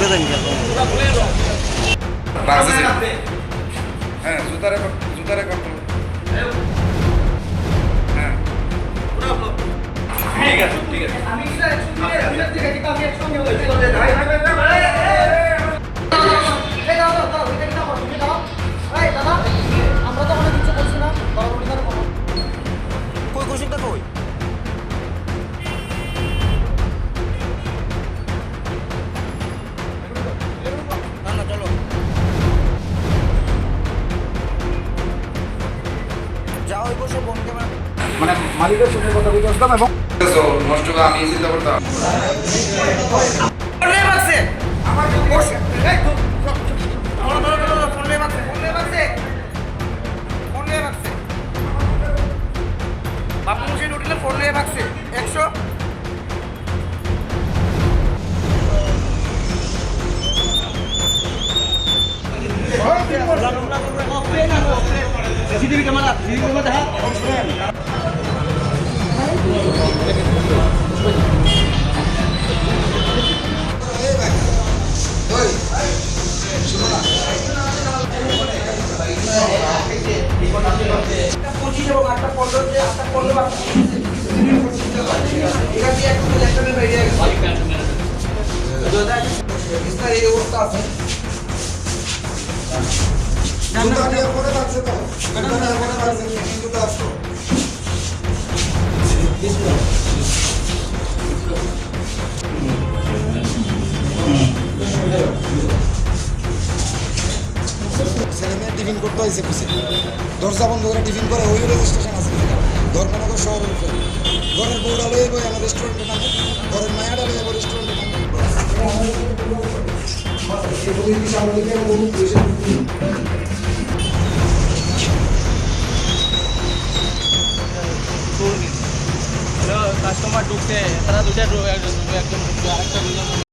দেন হ্যাঁ জুতারে করতে হ্যাঁ ঠিক আছে ঠিক আছে আমরা তো অনেক কিছু করছি না কই কৌশিকটা কই না না চলো যাও ওই বসে ফোন ক্যামেরা মানে মালিকের সঙ্গে কথা বলতে আসলাম এবং নষ্ট করে আমি চিন্তা করতাম ফোন নিয়ে বাসে আমার বসে এই তো ফোন নিয়ে বাসে বাপু মুশিদ উঠলে ফোন নিয়ে বাসে 100 सीसीटीवी कैमरा देखा ছেলেমেয়ে টিফিন করতে হয়েছে পিছিয়ে দরজা বন্ধ করে টিফিন করে ওই রেজিস্ট্রেশন আছে ধর্মনগর শহরের উপরে ঘরের বউরা লয়ে বই আমার রেস্টুরেন্টের নামে ঘরের মায়াটা লয়ে যাবো রেস্টুরেন্টের কাস্টমার ঢুকছে তারা দুইটা একজন আরেকটা